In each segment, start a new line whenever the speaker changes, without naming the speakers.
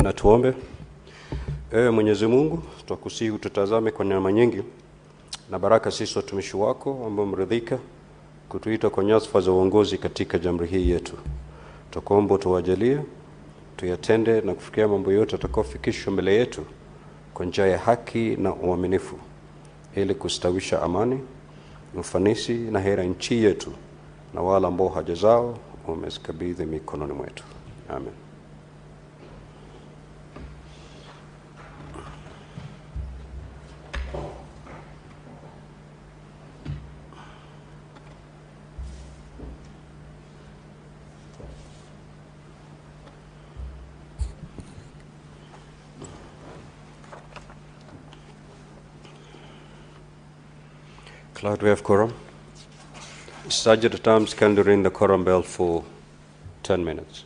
Na tuombe. Mwenyezi Mungu, twakusihi ututazame kwa neema nyingi na baraka sisi watumishi wako ambao mridhika kutuita kwa nyadhifa za uongozi katika jamhuri hii yetu. Tukuomba tuwajalie tuyatende na kufikia mambo yote atakayofikishwa mbele yetu kwa njia ya haki na uaminifu, ili kustawisha amani, ufanisi na hera nchi yetu na wala ambao haja zao umezikabidhi mikononi mwetu. Amen. Cloud, we have quorum. Sergeant at Arms, can you ring the quorum bell for 10 minutes?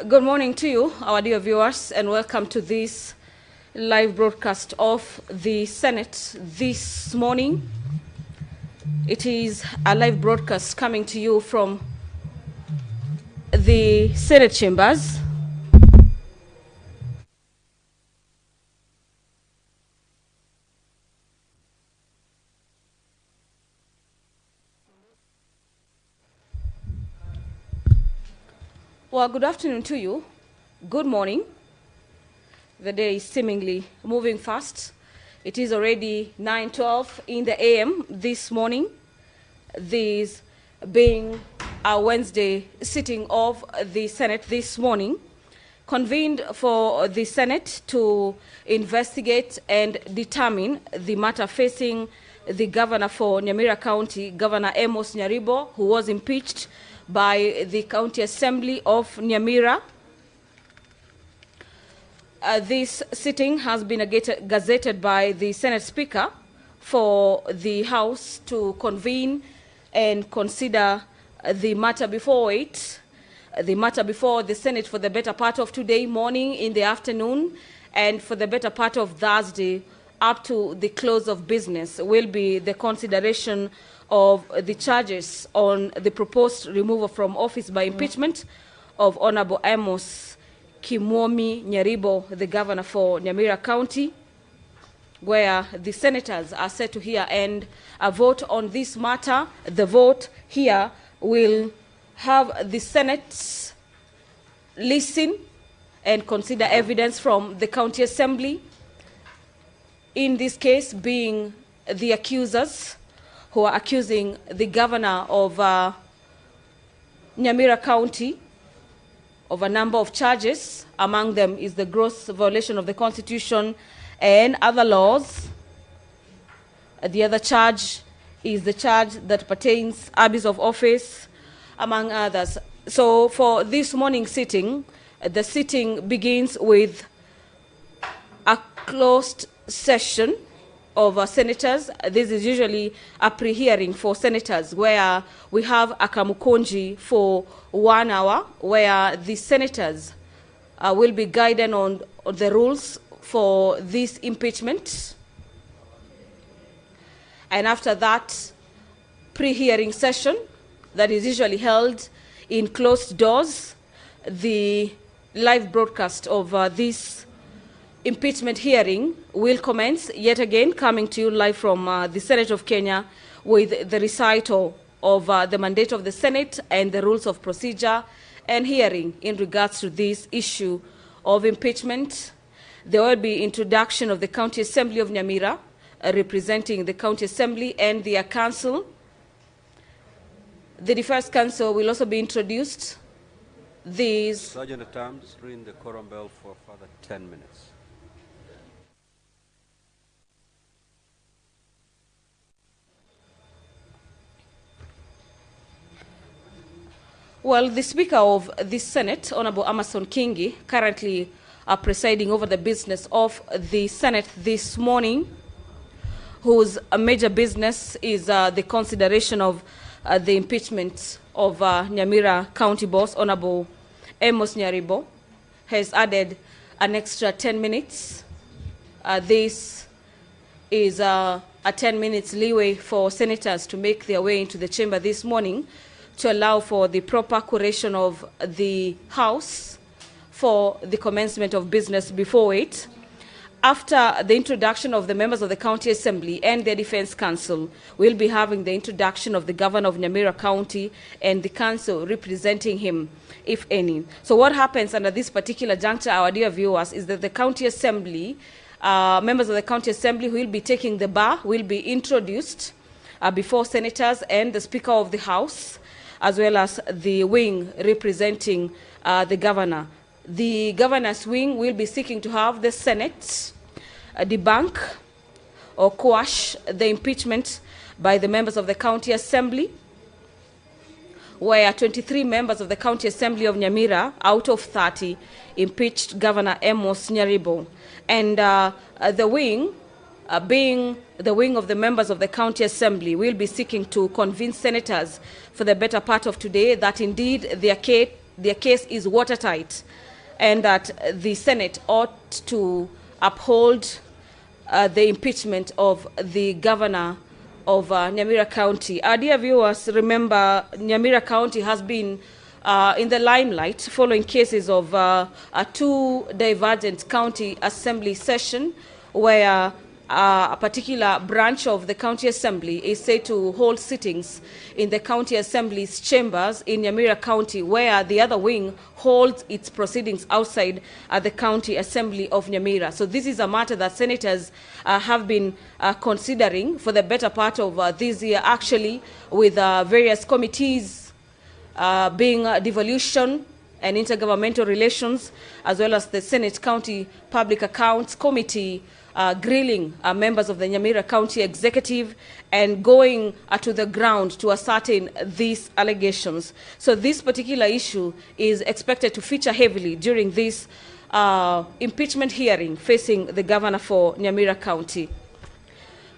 Good morning to you, our dear viewers, and welcome to this live broadcast of the Senate this morning. It is a live broadcast coming to you from the Senate chambers. Well, good afternoon to you. Good morning. The day is seemingly moving fast. It is already 9:12 in the AM this morning. This being a Wednesday sitting of the Senate this morning, convened for the Senate to investigate and determine the matter facing the governor for Nyamira County, Governor Amos Nyaribo, who was impeached by the County Assembly of Nyamira. This sitting has been gazetted by the Senate Speaker for the House to convene and consider the matter before it, the matter before the Senate for the better part of today morning, in the afternoon, and for the better part of Thursday up to the close of business will be the consideration of the charges on the proposed removal from office by impeachment of Honorable Amos Nyaribo, the governor for Nyamira County, where the senators are set to hear and a vote on this matter. The vote here will have the Senate listen and consider evidence from the County Assembly, in this case being the accusers who are accusing the governor of Nyamira County of a number of charges. Among them is the gross violation of the Constitution and other laws. The other charge is the charge that pertains abuse of office, among others. So for this morning sitting, the sitting begins with a closed session of senators. This is usually a pre-hearing for senators where we have a kamukonji for 1 hour, where the senators will be guided on the rules for this impeachment. And after that pre-hearing session that is usually held in closed doors, the live broadcast of this impeachment hearing will commence, yet again coming to you live from the Senate of Kenya with the recital of the mandate of the Senate and the rules of procedure and hearing in regards to this issue of impeachment. There will be introduction of the County Assembly of Nyamira, representing the County Assembly and their council. The Defense Council will also be introduced. These
Sergeant at Arms, ring the quorum bell for further 10 minutes.
Well, the Speaker of the Senate, Honorable Amos Kingi, currently presiding over the business of the Senate this morning, whose major business is the consideration of the impeachment of Nyamira County boss, Honorable Amos Nyaribo, has added an extra 10 minutes. This is a 10 minutes leeway for senators to make their way into the chamber this morning, to allow for the proper curation of the House for the commencement of business before it. After the introduction of the members of the County Assembly and their Defense Council, we'll be having the introduction of the Governor of Nyamira County and the council representing him, if any. So what happens under this particular juncture, our dear viewers, is that the County Assembly, members of the County Assembly who will be taking the bar will be introduced before senators and the Speaker of the House, as well as the wing representing the governor. The governor's wing will be seeking to have the Senate debunk or quash the impeachment by the members of the County Assembly, where 23 members of the County Assembly of Nyamira out of 30 impeached Governor Amos Nyaribo. And the wing, being the wing of the members of the County Assembly, will be seeking to convince senators for the better part of today that indeed their case their case is watertight and that the Senate ought to uphold the impeachment of the governor of Nyamira County. Our dear viewers, remember Nyamira County has been in the limelight following cases of two divergent county assembly sessions where a particular branch of the county assembly is said to hold sittings in the county assembly's chambers in Nyamira County, where the other wing holds its proceedings outside the county assembly of Nyamira. So this is a matter that senators have been considering for the better part of this year, actually, with various committees being devolution and intergovernmental relations, as well as the Senate County Public Accounts Committee grilling members of the Nyamira County Executive and going to the ground to ascertain these allegations. So this particular issue is expected to feature heavily during this impeachment hearing facing the governor for Nyamira County.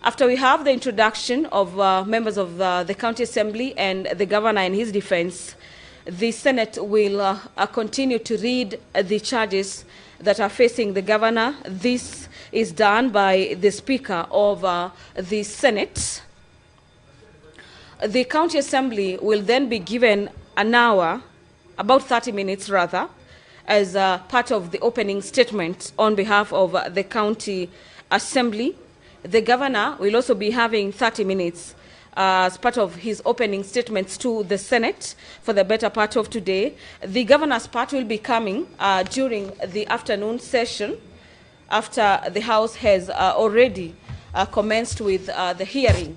After we have the introduction of members of the County Assembly and the governor and his defense, the Senate will continue to read the charges that are facing the governor. This is done by the Speaker of the Senate. The County Assembly will then be given an hour, about 30 minutes rather, as part of the opening statement on behalf of the County Assembly. The governor will also be having 30 minutes as part of his opening statements to the Senate for the better part of today. The governor's part will be coming during the afternoon session after the House has already commenced with the hearing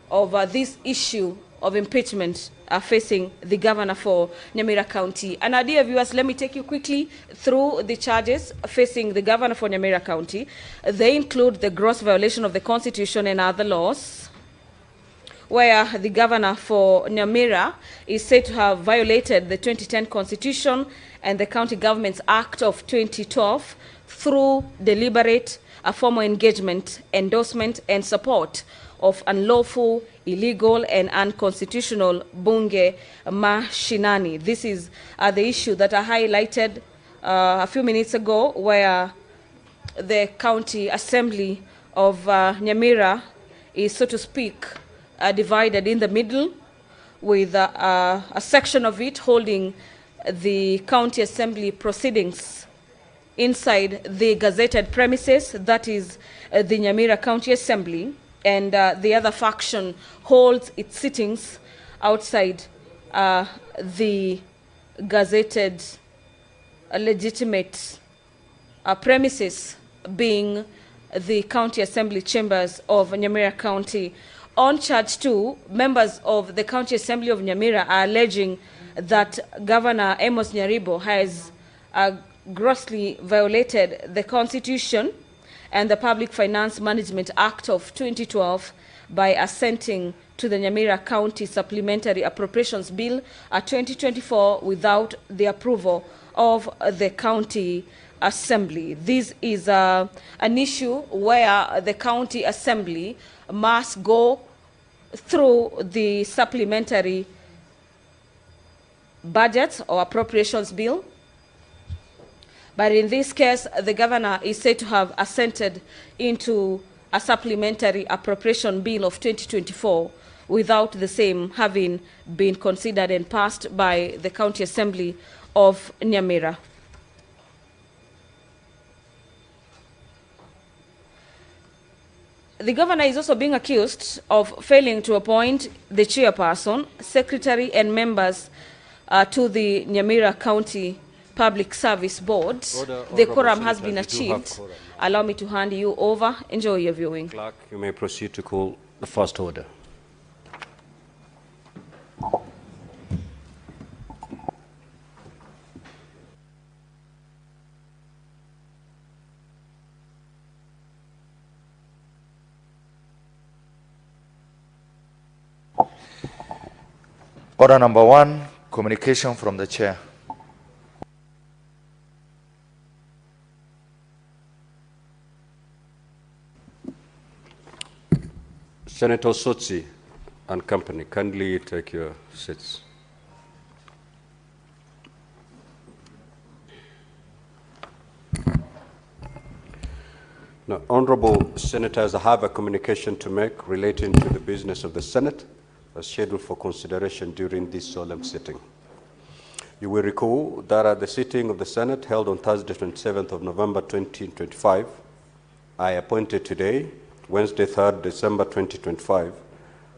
of this issue of impeachment facing the governor for Nyamira County. And our dear viewers, let me take you quickly through the charges facing the governor for Nyamira County. They include the gross violation of the Constitution and other laws, where the governor for Nyamira is said to have violated the 2010 Constitution and the County Governments Act of 2012 through deliberate, formal engagement, endorsement, and support of unlawful, illegal, and unconstitutional bunge mashinani. This is the issue that I highlighted a few minutes ago, where the County Assembly of Nyamira is, so to speak, divided in the middle, with a section of it holding the County Assembly proceedings inside the gazetted premises, that is the Nyamira County Assembly, and the other faction holds its sittings outside the gazetted legitimate premises, being the County Assembly chambers of Nyamira County. On charge 2, members of the County Assembly of Nyamira are alleging that Governor Amos Nyaribo has grossly violated the Constitution and the Public Finance Management Act of 2012 by assenting to the Nyamira County Supplementary Appropriations Bill 2024 without the approval of the County Assembly. This is an issue where the County Assembly must go through the supplementary budget or appropriations bill. But in this case, the governor is said to have assented into a supplementary appropriation bill of 2024 without the same having been considered and passed by the County Assembly of Nyamira. The governor is also being accused of failing to appoint the chairperson, secretary, and members to the Nyamira County Public Service Board. The quorum has been achieved. Allow me to hand you over. Enjoy your viewing.
Clerk, you may proceed to call the first order.
Order number 1, communication from the chair.
Senator Sotsi and company, kindly take your seats. Now, honorable senators, I have a communication to make relating to the business of the Senate as scheduled for consideration during this solemn sitting. You will recall that at the sitting of the Senate held on Thursday, 27th of November 2025, I appointed today, Wednesday, 3rd December 2025,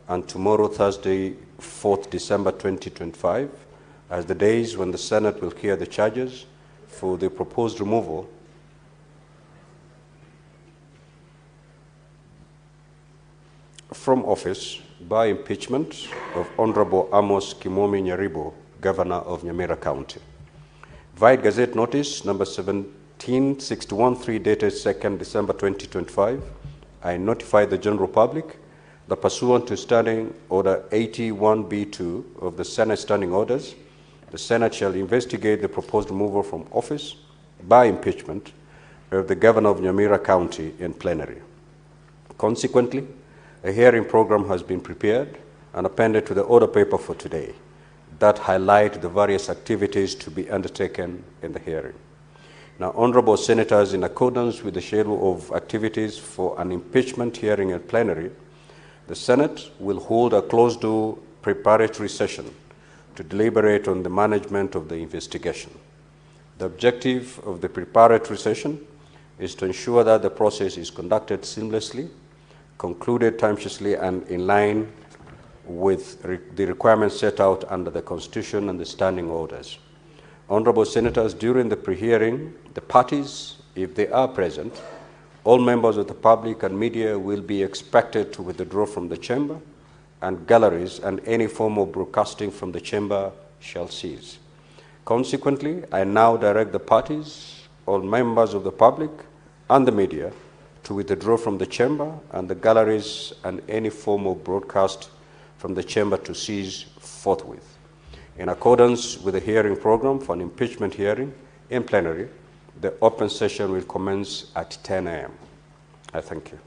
and tomorrow, Thursday, 4th December 2025, as the days when the Senate will hear the charges for the proposed removal from office by impeachment of Honorable Amos Nyaribo, Governor of Nyamira County. Via Gazette Notice number 17613 dated 2nd December 2025, I notify the general public that pursuant to Standing Order 81B2 of the Senate Standing Orders, the Senate shall investigate the proposed removal from office by impeachment of the Governor of Nyamira County in plenary. Consequently, a hearing program has been prepared and appended to the order paper for today that highlight the various activities to be undertaken in the hearing. Now, honorable senators, in accordance with the schedule of activities for an impeachment hearing in plenary, the Senate will hold a closed-door preparatory session to deliberate on the management of the investigation. The objective of the preparatory session is to ensure that the process is conducted seamlessly, concluded timeously, and in line with the requirements set out under the Constitution and the standing orders. Honorable senators, during the pre-hearing, the parties, if they are present, all members of the public and media will be expected to withdraw from the chamber, and galleries and any form of broadcasting from the chamber shall cease. Consequently, I now direct the parties, all members of the public and the media to withdraw from the chamber, and the galleries and any form of broadcast from the chamber to cease forthwith. In accordance with the hearing program for an impeachment hearing in plenary, the open session will commence at 10 a.m. I thank you.